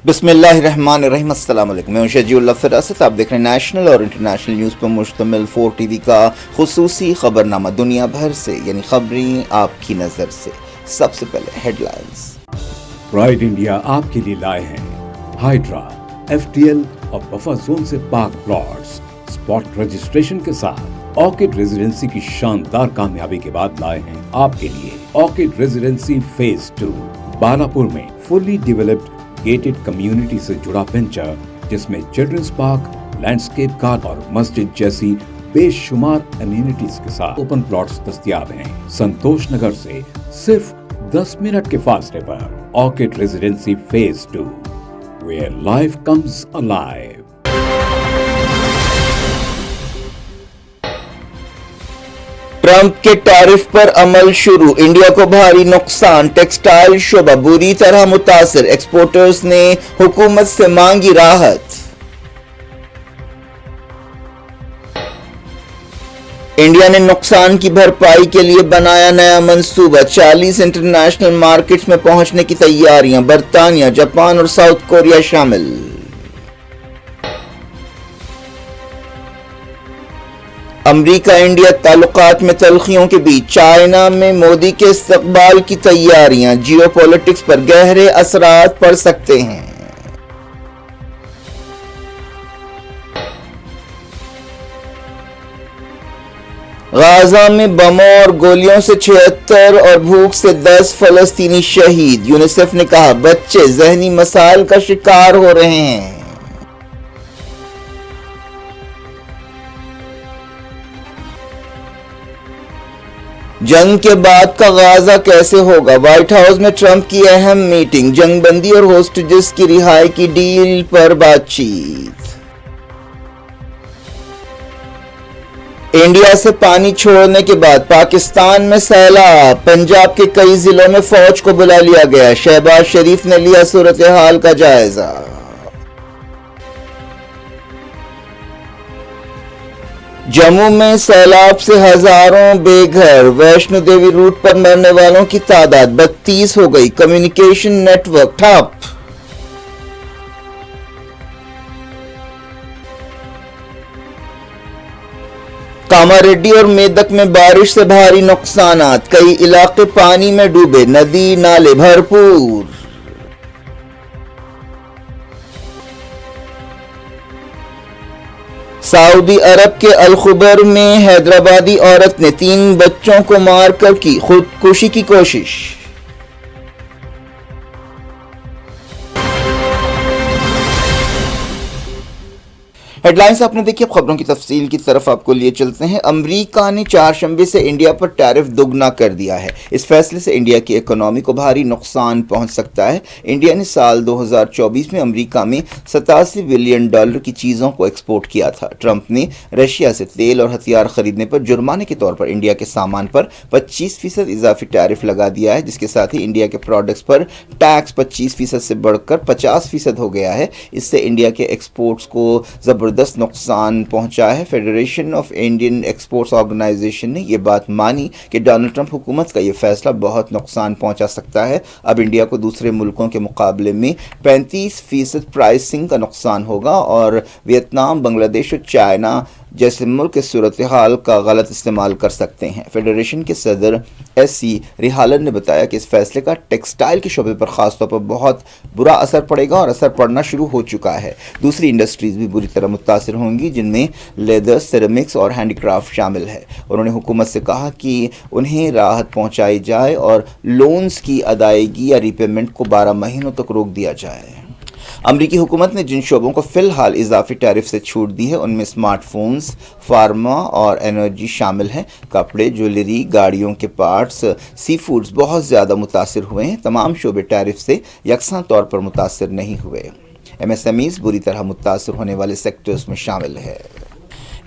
بسم اللہ الرحمن الرحیم۔ السلام علیکم، میں ہوں شجیع اللہ فراست۔ آپ دیکھ رہے ہیں نیشنل اور انٹرنیشنل نیوز پر مشتمل 4 ٹی وی کا خصوصی خبرنامہ دنیا بھر سے، یعنی خبریں آپ کی نظر سے۔ سب سے پہلے ہیڈ لائنز۔ پرائڈ انڈیا آپ کے لیے لائے ہیں ہائیڈرا، ایف ٹی ایل اور بفر زون سے پاک پلاٹس اسپاٹ رجسٹریشن کے ساتھ۔ آرکڈ ریزیڈنسی کی شاندار کامیابی کے بعد لائے ہیں آپ کے لیے آرکڈ ریزیڈنسی فیز 2 بالاپور میں فلی ڈیولپڈ گیٹڈ کمیونٹی سے جڑا وینچر، جس میں چلڈرنز پارک، لینڈسکیپ گارڈن اور مسجد جیسی بے شمار امینٹیز کے ساتھ اوپن پلاٹس دستیاب ہیں۔ سنتوش نگر سے صرف 10 منٹ کے فاصلے پر orchid residency phase 2 where life comes alive۔ Trump کے ٹیرف پر عمل شروع، انڈیا کو بھاری نقصان، ٹیکسٹائل شعبہ بری طرح متاثر، ایکسپورٹرز نے حکومت سے مانگی راحت۔ انڈیا نے نقصان کی بھرپائی کے لیے بنایا نیا منصوبہ، 40 انٹرنیشنل مارکیٹس میں پہنچنے کی تیاریاں، برطانیہ، جاپان اور ساؤتھ کوریا شامل۔ امریکہ انڈیا تعلقات میں تلخیوں کے بیچ چائنا میں مودی کے استقبال کی تیاریاں، جیو پولیٹکس پر گہرے اثرات پڑ سکتے ہیں۔ غزہ میں بموں اور گولیوں سے 76 اور بھوک سے 10 فلسطینی شہید، یونیسیف نے کہا بچے ذہنی مسائل کا شکار ہو رہے ہیں۔ جنگ کے بعد کا غزہ کیسے ہوگا، وائٹ ہاؤس میں ٹرمپ کی اہم میٹنگ، جنگ بندی اور ہوسٹیجز کی رہائی کی ڈیل پر بات چیت۔ انڈیا سے پانی چھوڑنے کے بعد پاکستان میں سیلاب، پنجاب کے کئی ضلعوں میں فوج کو بلا لیا گیا، شہباز شریف نے لیا صورتحال کا جائزہ۔ جموں میں سیلاب سے ہزاروں بے گھر، ویشنو دیوی روٹ پر مرنے والوں کی تعداد 32 ہو گئی، کمیونیکیشن نیٹ ورک ٹھپ۔ کاماریڈی اور میدک میں بارش سے بھاری نقصانات، کئی علاقے پانی میں ڈوبے، ندی نالے بھرپور۔ سعودی عرب کے الخبر میں حیدرآبادی عورت نے 3 بچوں کو مار کر کی خودکشی کی کوشش۔ ہیڈ لائنز آپ نے دیکھی، اب خبروں کی تفصیل کی طرف آپ کو لیے چلتے ہیں۔ امریکہ نے چہارشنبے سے انڈیا پر ٹیرف دگنا کر دیا ہے۔ اس فیصلے سے انڈیا کی اکانومی کو بھاری نقصان پہنچ سکتا ہے۔ انڈیا نے سال 2024 میں امریکہ میں $87 بلین کی چیزوں کو ایکسپورٹ کیا تھا۔ ٹرمپ نے رشیا سے تیل اور ہتھیار خریدنے پر جرمانے کے طور پر انڈیا کے سامان پر 25% اضافی ٹیرف لگا دیا ہے، جس کے ساتھ ہی انڈیا کے پروڈکٹس پر ٹیکس 25% سے بڑھ کر 50% ہو گیا ہے۔ اس سے انڈیا کے ایکسپورٹس کو زبردست نقصان پہنچا ہے۔ Federation of Indian exports organisation نے یہ بات مانی کہ ڈونلڈ ٹرمپ حکومت کا یہ فیصلہ بہت نقصان پہنچا سکتا ہے۔ اب انڈیا کو دوسرے ملکوں کے مقابلے میں 35% پرائسنگ کا نقصان ہوگا، اور ویتنام، بنگلہ دیش اور چائنا جیسے ملک اس صورتحال کا غلط استعمال کر سکتے ہیں۔ فیڈریشن کے صدر ایس سی ریہالن نے بتایا کہ اس فیصلے کا ٹیکسٹائل کے شعبے پر خاص طور پر بہت برا اثر پڑے گا، اور اثر پڑنا شروع ہو چکا ہے۔ دوسری انڈسٹریز بھی بری طرح متاثر ہوں گی، جن میں لیدر، سیرامکس اور ہینڈی کرافٹ شامل ہے۔ انہوں نے حکومت سے کہا کہ انہیں راحت پہنچائی جائے اور لونز کی ادائیگی یا ری پیمنٹ کو 12 مہینوں تک روک دیا جائے۔ امریکی حکومت نے جن شعبوں کو فی الحال اضافی ٹیرف سے چھوٹ دی ہے، ان میں اسمارٹ فونز، فارما اور انرجی شامل ہیں۔ کپڑے، جویلری، گاڑیوں کے پارٹس، سی فوڈز بہت زیادہ متاثر ہوئے ہیں۔ تمام شعبے ٹیرف سے یکساں طور پر متاثر نہیں ہوئے۔ ایم ایس ایم ایز بری طرح متاثر ہونے والے سیکٹرز میں شامل ہے۔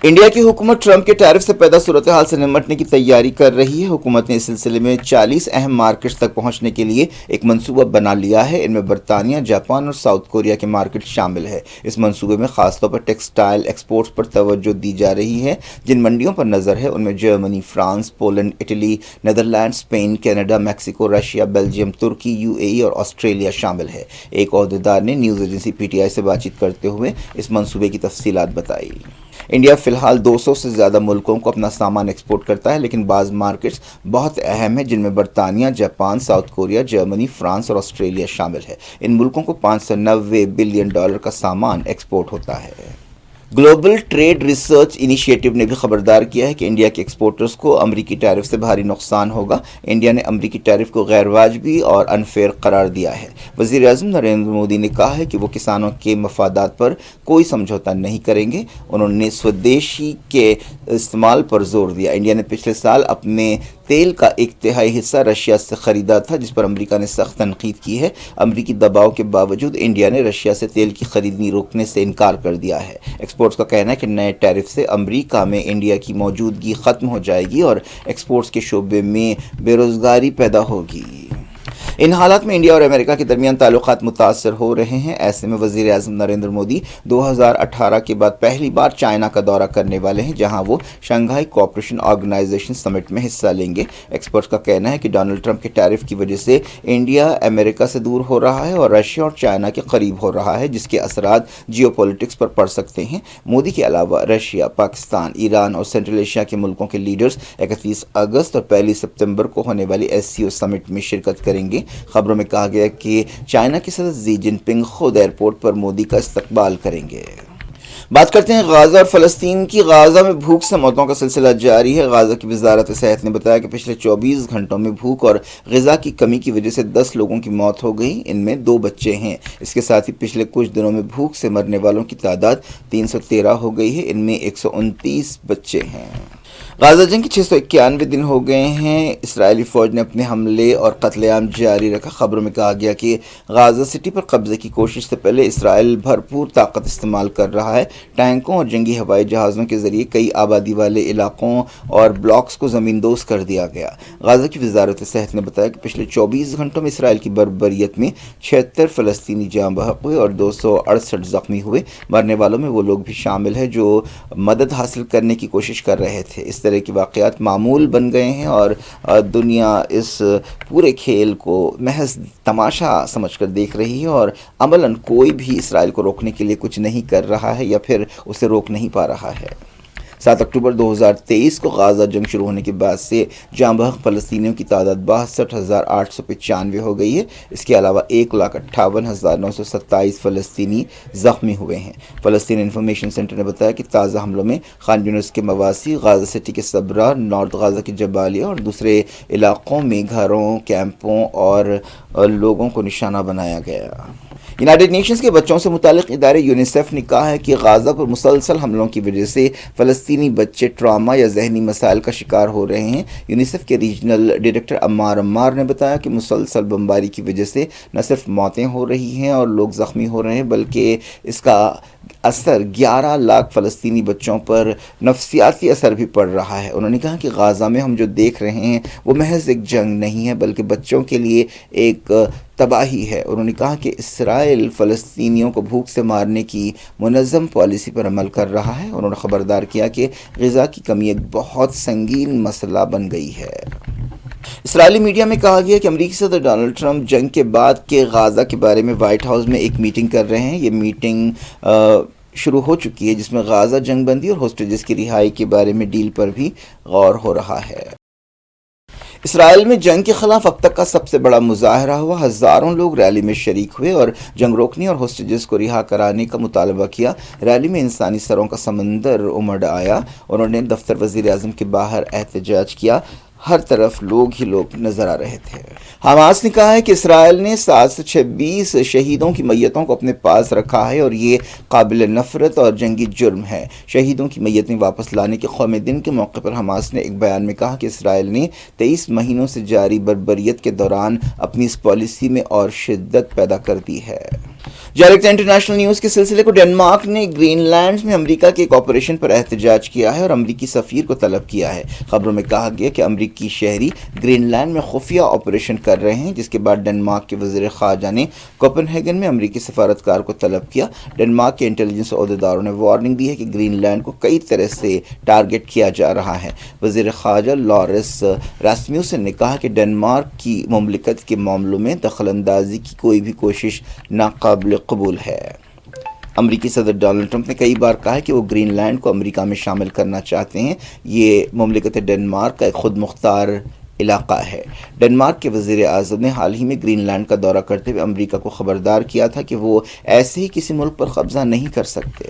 इंडिया की हुकूमत ट्रंप के टैरिफ से पैदा सूरत हाल से निपटने की तैयारी कर रही है। हुकूमत ने इस सिलसिले में 40 अहम मार्केट्स तक पहुंचने के लिए एक मंसूबा बना लिया है। इनमें बरतानिया, जापान और साउथ कोरिया के मार्केट शामिल है। इस मंसूबे में खासतौर पर टेक्सटाइल एक्सपोर्ट्स पर तवज्जो दी जा रही है। जिन मंडियों पर नज़र है उनमें Germany, France, Poland, Italy, Netherlands, Spain, Canada, Mexico, Russia, Belgium, तुर्की, यूएई और ऑस्ट्रेलिया शामिल है। एक अहदेदार ने न्यूज़ एजेंसी पीटीआई से बातचीत करते हुए इस मंसूबे की तफसीलात बताई। इंडिया फिलहाल 200 से ज़्यादा मुल्कों को अपना सामान एक्सपोर्ट करता है, लेकिन बाज़ मार्केट्स बहुत अहम हैं जिनमें बरतानिया, Japan, south Korea, Germany, France और ऑस्ट्रेलिया शामिल है। इन मुल्कों को $590 बिलियन का सामान एक्सपोर्ट होता है। ग्लोबल ट्रेड रिसर्च इनिशिएटिव ने भी खबरदार किया है कि इंडिया के एक्सपोर्टर्स को अमरीकी टैरिफ से भारी नुकसान होगा। इंडिया ने अमरीकी टैरिफ को गैर वाजबी और अनफेयर करार दिया है। वज़ीर आज़म नरेंद्र मोदी ने कहा है कि वो किसानों के मफादात पर कोई समझौता नहीं करेंगे। उन्होंने स्वदेशी के इस्तेमाल पर जोर दिया। इंडिया ने पिछले साल अपने तेल का 1/3 हिस्सा रशिया से ख़रीदा था, जिस पर अमेरिका ने सख्त तनकीद की है। अमरीकी दबाव के बावजूद इंडिया ने रशिया से तेल की खरीदनी रोकने से इनकार कर दिया है। एक्सपोर्ट्स का कहना है कि नए टैरिफ से अमेरिका में इंडिया की मौजूदगी ख़त्म हो जाएगी और एक्सपोर्ट्स के शोबे में बेरोज़गारी पैदा होगी। इन हालात में इंडिया और अमेरिका के दरमियान ताल्लुकात मुतासर हो रहे हैं। ऐसे में वज़ीर आज़म नरेंद्र मोदी 2018 के बाद पहली बार चाइना का दौरा करने वाले हैं, जहां वो शंघाई कोऑपरेशन ऑर्गेनाइजेशन समिट में हिस्सा लेंगे। एक्सपर्ट्स का कहना है कि डोनाल्ड ट्रंप के टैरिफ की वजह से इंडिया अमेरिका से दूर हो रहा है और रशिया और चाइना के करीब हो रहा है, जिसके असरात जियोपॉलिटिक्स पर पड़ सकते हैं। मोदी के अलावा रशिया, पाकिस्तान, ईरान और सेंट्रल एशिया के मुल्कों के लीडर्स 31 अगस्त और 1 सितंबर को होने वाली SCO समिट में शिरकत करेंगे। खबरों में कहा गया कि चाइना के सदर शी जिनपिंग खुद एयरपोर्ट पर मोदी का इस्तकबाल करेंगे। बात करते हैं गाज़ा और फ़लस्तीन की। गाज़ा में भूख से मौतों का सिलसिला जारी है। गाज़ा की वज़ारत सेहत ने बताया कि पिछले 24 घंटों में भूख और ग़िज़ा की कमी की वजह से 10 लोगों की मौत हो गई। इनमें 2 बच्चे हैं। इसके साथ ही पिछले कुछ दिनों में भूख से मरने वालों की तादाद 313 हो गई है। इनमें 129 बच्चे हैं। गाज़ा जंग के 691 दिन हो गए हैं। इस्राएली फ़ौज ने अपने हमले और कत्लेआम जारी रखा। खबरों में कहा गया कि गाज़ा सिटी पर कब्ज़े की कोशिश से पहले इसराइल भरपूर ताकत इस्तेमाल कर रहा है। टैंकों और जंगी हवाई जहाज़ों के ज़रिए कई आबादी वाले इलाकों और ब्लॉक्स को ज़मींदोज़ कर दिया गया। गाज़ा की वज़ारत सेहत ने बताया कि पिछले 24 घंटों में इसराइल की बर्बरियत में 76 फ़लस्तीनी जाँ बहक हुए और 268 ज़ख्मी हुए। मरने वालों में वो लोग भी शामिल हैं जो मदद हासिल करने की कोशिश कर रहे थे। इस तरह के वाक़यात मामूल बन गए हैं और दुनिया इस पूरे खेल को महज तमाशा समझकर देख रही है और अमलन कोई भी इसराइल को रोकने के लिए कुछ नहीं कर रहा है या फिर उसे रोक नहीं पा रहा है। 7 अक्टूबर 2023 को गाज़ा जंग शुरू होने के बाद से जाँ बहक फ़लस्तीनियों की तादाद 62,895 हो गई है। इसके अलावा 1,58,927 फ़लस्तीनी ज़ख्मी हुए हैं। फ़लस्तीन इंफॉर्मेशन सेंटर ने बताया कि ताज़ा हमलों में खान यूनिस के मवासी, गाज़ा सिटी के सबरा, नॉर्थ गाज़ा के जबालिया और दूसरे इलाक़ों में घरों, कैंपों और लोगों को निशाना बनाया गया। यूनाइटेड नेशंस के बच्चों से मुतालिक इदारे यूनिसेफ ने कहा है कि गाज़ा पर मुसलसल हमलों की वजह से फ़लस्तीनी बच्चे ट्रामा या जहनी मसाइल का शिकार हो रहे हैं। यूनिसेफ के रीजनल डायरेक्टर अम्मार ने बताया कि मुसलसल बमबारी की वजह से न सिर्फ मौतें हो रही हैं और लोग ज़ख्मी हो रहे हैं, बल्कि इसका असर 11 लाख फ़लस्तीनी बच्चों पर नफसियाती असर भी पड़ रहा है। उन्होंने कहा कि गाज़ा में हम जो देख रहे हैं वो महज एक जंग नहीं है, बल्कि बच्चों के लिए एक तबाही है। उन्होंने कहा कि इसराइल फ़लस्तीनियों को भूख से मारने की मुनज़्ज़म पॉलिसी पर अमल कर रहा है। उन्होंने ख़बरदार किया कि ग़िज़ा की कमी एक बहुत संगीन मसला बन गई है। इसराइली मीडिया में कहा गया कि अमेरिकी सदर डोनाल्ड ट्रंप जंग के बाद के गाज़ा के बारे में वाइट हाउस में एक मीटिंग कर रहे हैं। ये मीटिंग शुरू हो चुकी है, जिसमें गाज़ा जंगबंदी और होस्टेजेस की रिहाई के बारे में डील पर भी गौर हो रहा है। इसराइल में जंग के खिलाफ अब तक का सबसे बड़ा मुजाहरा हुआ। हज़ारों लोग रैली में शरीक हुए और जंग रोकने और होस्टेजेस को रिहा कराने का मुतालबा किया। रैली में इंसानी सरों का समंदर उमड़ आया। उन्होंने दफ्तर वज़ीर आज़म के बाहर एहतजाज किया। हर तरफ लोग ही लोग नजर आ रहे थे। हमास ने कहा है कि इसराइल ने 726 शहीदों की मैयतों को अपने पास रखा है और ये काबिल नफरत और जंगी जुर्म है। शहीदों की मैयतें वापस लाने के कौमी दिन के मौके पर हमास ने एक बयान में कहा कि इसराइल ने 23 महीनों से जारी बर्बरियत के दौरान अपनी इस पॉलिसी में और शिद्दत पैदा कर दी है। डायरेक्ट इंटरनेशनल न्यूज के सिलसिले को डेनमार्क ने ग्रीन लैंड में अमेरिका के एक ऑपरेशन पर एहतजाज किया है और अमेरिकी सफीर को तलब किया है। खबरों में कहा गया कि अमेरिकी शहरी ग्रीनलैंड में खुफिया ऑपरेशन कर रहे हैं, जिसके बाद डेनमार्क के वजीर खारजा ने कोपेनहेगन में अमेरिकी सफारतकार को तलब किया। डेनमार्क के इंटेलिजेंस अहदेदारों ने वार्निंग दी है कि ग्रीनलैंड को कई तरह से टारगेट किया जा रहा है। वजीर खारजा लॉरेंस रास्म्यूसन ने कहा कि डेनमार्क की मुमलिकत के मामलों में दखलंदाजी की कोई भी कोशिश नाकाबिल कबूल है। अमेरिकी सदर डोनाल्ड ट्रंप ने कई बार कहा है कि वो ग्रीनलैंड को अमेरिका में शामिल करना चाहते हैं। ये मुमलिकत डेनमार्क का एक खुद मुख्तार इलाका है। डेनमार्क के वज़ीर आज़म ने हाल ही में ग्रीनलैंड का दौरा करते हुए अमेरिका को खबरदार किया था कि वो ऐसे ही किसी मुल्क पर कब्जा नहीं कर सकते।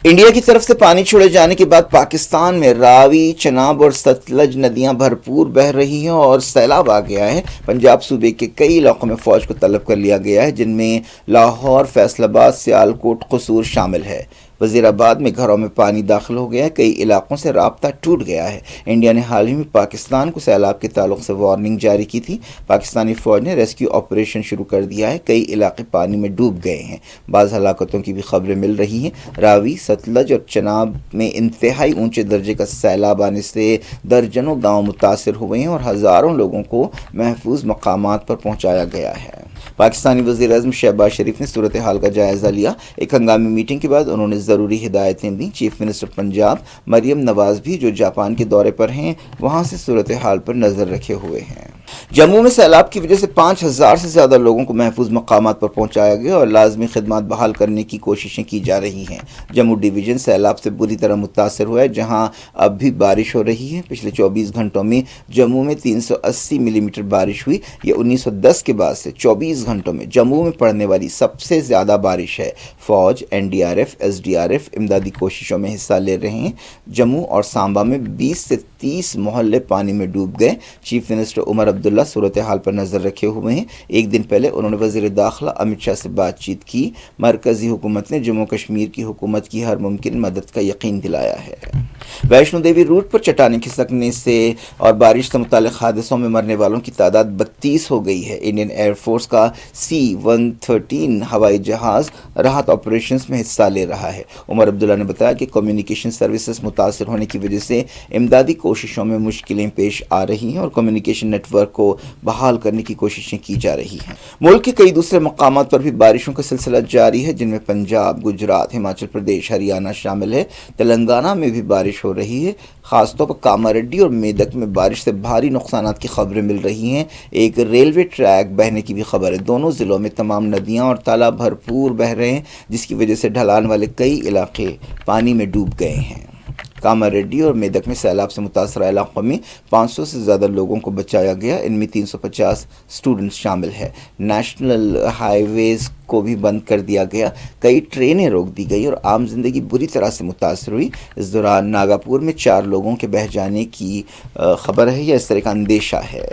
इंडिया की तरफ से पानी छोड़े जाने के बाद पाकिस्तान में रावी, चनाब और सतलज नदियां भरपूर बह रही हैं और सैलाब आ गया है। पंजाब सूबे के कई इलाकों में फौज को तलब कर लिया गया है, जिनमें लाहौर, फैसलाबाद, सियालकोट, कसूर शामिल है। वजीराबाद में घरों में पानी दाखिल हो गया है, कई इलाकों से राब्ता टूट गया है। इंडिया ने हाल ही में पाकिस्तान को सैलाब के ताल्लुक से वार्निंग जारी की थी। पाकिस्तानी फौज ने रेस्क्यू ऑपरेशन शुरू कर दिया है, कई इलाके पानी में डूब गए हैं। बाज़ हलाकतों की भी खबरें मिल रही हैं। रावी, सतलज और चनाब में इंतहाई ऊंचे दर्जे का सैलाब आने से दर्जनों गाँव मुतासर हुए हैं और हज़ारों लोगों को महफूज मकामात पर पहुँचाया गया है। पाकिस्तानी वज़ीर-ए-आज़म शहबाज शरीफ ने सूरत हाल का जायज़ा लिया। एक हंगामी मीटिंग के बाद उन्होंने ज़रूरी हिदायतें दी। चीफ मिनिस्टर पंजाब मरियम नवाज़ भी, जो जापान के दौरे पर हैं, वहाँ से सूरत हाल पर नज़र रखे हुए हैं। जम्मू में सैलाब की वजह से 5000 से ज़्यादा लोगों को महफूज मकामात पर पहुँचाया गया और लाजमी खिदमत बहाल करने की कोशिशें की जा रही हैं। जम्मू डिवीज़न सैलाब से बुरी तरह मुतासर हुआ है, जहाँ अब भी बारिश हो रही है। पिछले 24 घंटों में जम्मू में 380 मिलीमीटर बारिश हुई। ये 1910 के बाद से 24 घंटों में जम्मू में पड़ने वाली सबसे ज़्यादा बारिश है। फौज, NDRF, SDRF इमदादी कोशिशों में हिस्सा ले रहे हैं। जम्मू और सांबा में 20 से 30 मोहल्ले पानी में डूब गए। चीफ मिनिस्टर उमर अब्दुल्ला सूरत हाल पर नज़र रखे हुए हैं। एक दिन पहले उन्होंने वज़ीर दाखिला अमित शाह से बातचीत की। मरकज़ी हुकूमत ने जम्मू कश्मीर की हुकूमत की हर मुमकिन मदद का यकीन दिलाया है। वैष्णो देवी रूट पर चट्टानें खिसकने से और बारिश से मुताल्लिक़ हादसों में मरने वालों की तादाद 32 हो गई है। इंडियन एयरफोर्स का C-113 हवाई जहाज़ राहत ऑपरेशंस में हिस्सा ले रहा है। उमर अब्दुल्ला ने बताया कि कम्युनिकेशन सर्विसेज मुतासर होने की वजह से इमदादी कोशिशों में मुश्किलें पेश आ रही हैं और कम्युनिकेशन नेटवर्क को बहाल करने की कोशिशें की जा रही हैं। मुल्क के कई दूसरे मकामात पर भी बारिशों का सिलसिला जारी है, जिनमें पंजाब, गुजरात, हिमाचल प्रदेश, हरियाणा शामिल है। तेलंगाना में भी बारिश हो रही है। खासतौर पर कामारेड्डी और मेदक में बारिश से भारी नुकसानात की खबरें मिल रही हैं। एक रेलवे ट्रैक बहने की भी खबर है। दोनों ज़िलों में तमाम नदियां और तालाब भरपूर बह रहे हैं, जिसकी वजह से ढलान वाले कई इलाके पानी में डूब गए हैं। कामारेड्डी और मेदक में सैलाब से मुतासरा इलाकों में 500 से ज़्यादा लोगों को बचाया गया। इनमें 350 स्टूडेंट्स शामिल है। नेशनल हाईवेज़ को भी बंद कर दिया गया, कई ट्रेनें रोक दी गई और आम जिंदगी बुरी तरह से मुतासर हुई। इस दौरान नागापुर में 4 लोगों के बह जाने की खबर है या इस तरह का अंदेशा है।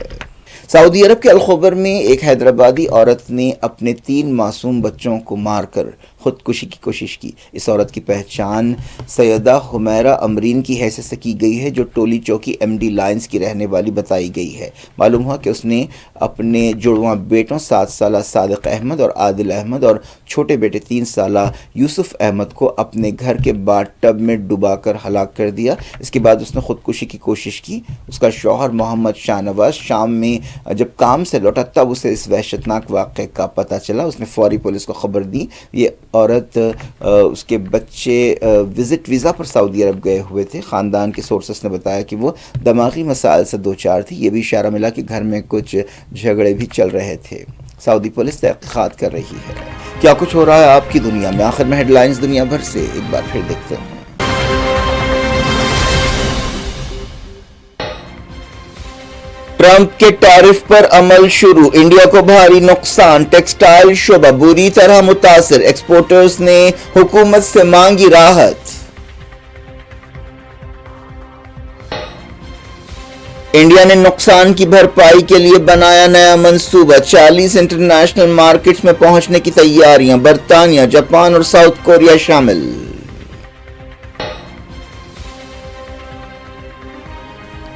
सऊदी अरब के अलखबर में एक हैदराबादी औरत ने अपने 3 मासूम बच्चों को मारकर खुदकुशी की कोशिश की। इस औरत की पहचान सैयदा हुमैरा अमरीन की हैसियत से की गई है, जो टोली चौकी MD लाइन्स की रहने वाली बताई गई है। मालूम हुआ कि उसने अपने जुड़वां बेटों 7 साला सादिक अहमद और आदिल अहमद और छोटे बेटे 3 साला यूसुफ अहमद को अपने घर के बाथटब में डुबाकर हलाक कर दिया। इसके बाद उसने खुदकुशी की कोशिश की। उसका शौहर मोहम्मद शाहनवाज शाम में जब काम से लौटा तब उसे इस वहशतनाक वाक़े का पता चला। उसने फौरी पुलिस को खबर दी। ये औरत उसके बच्चे विज़िट वीज़ा पर सऊदी अरब गए हुए थे। ख़ानदान के सोर्सेस ने बताया कि वो दिमागी मसाइल से 2-4 थी। ये भी इशारा मिला कि घर में कुछ झगड़े भी चल रहे थे। सऊदी पुलिस तहक़ीक़ात कर रही है। क्या कुछ हो रहा है आपकी दुनिया में? आखिर में हेडलाइंस दुनिया भर से एक बार फिर देखते हैं। ट्रंप के टैरिफ पर अमल शुरू, इंडिया को भारी नुकसान, टेक्सटाइल शोबा बुरी तरह मुतासिर, एक्सपोर्टर्स ने हुकूमत से मांगी राहत। इंडिया ने नुकसान की भरपाई के लिए बनाया नया मंसूबा, 40 इंटरनेशनल मार्केट्स में पहुंचने की तैयारियां, बरतानिया, जापान और साउथ कोरिया शामिल।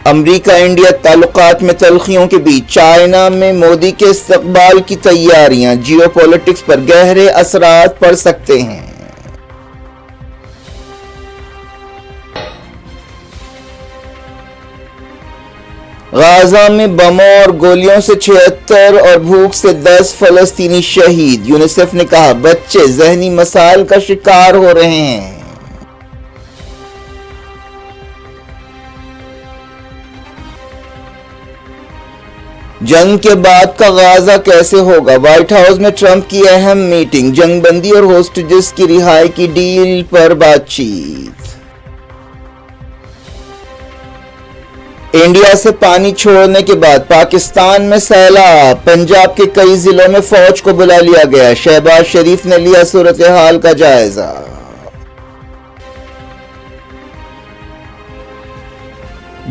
امریکہ انڈیا تعلقات میں تلخیوں کے بیچ چائنا میں مودی کے استقبال کی تیاریاں جیو پولیٹکس پر گہرے اثرات پڑ سکتے ہیں۔ غزہ میں بموں اور گولیوں سے 76 اور بھوک سے 10 فلسطینی شہید۔ یونیسیف نے کہا بچے ذہنی مسائل کا شکار ہو رہے ہیں۔ جنگ کے بعد کا غزہ کیسے ہوگا؟ وائٹ ہاؤس میں ٹرمپ کی اہم میٹنگ، جنگ بندی اور ہوسٹیجز کی رہائی کی ڈیل پر بات چیت۔ انڈیا سے پانی چھوڑنے کے بعد پاکستان میں سیلاب، پنجاب کے کئی ضلعوں میں فوج کو بلا لیا گیا۔ شہباز شریف نے لیا صورتحال کا جائزہ۔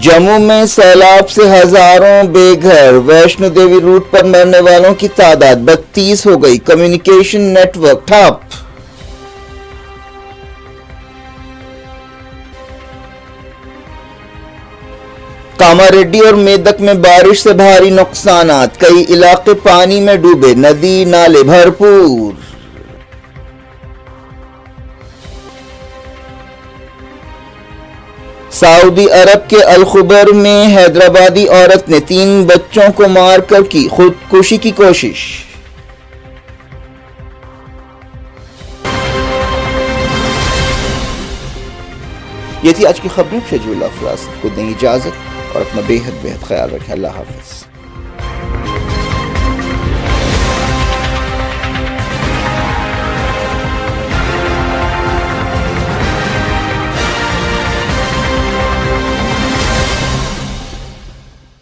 جموں میں سیلاب سے ہزاروں بے گھر، ویشنو دیوی روٹ پر مرنے والوں کی تعداد 32 ہو گئی، کمیونیکیشن نیٹ ورک ٹھپ۔ کاماریڈی اور میدک میں بارش سے بھاری نقصانات، کئی علاقے پانی میں ڈوبے، ندی نالے بھرپور۔ سعودی عرب کے الخبر میں حیدرآبادی عورت نے 3 بچوں کو مار کر کی خودکشی کی کوشش۔ یہ تھی آج کی خبریں۔ شجو اللہ فراز کو دیں اجازت اور اپنا بے حد خیال رکھیں۔ اللہ حافظ۔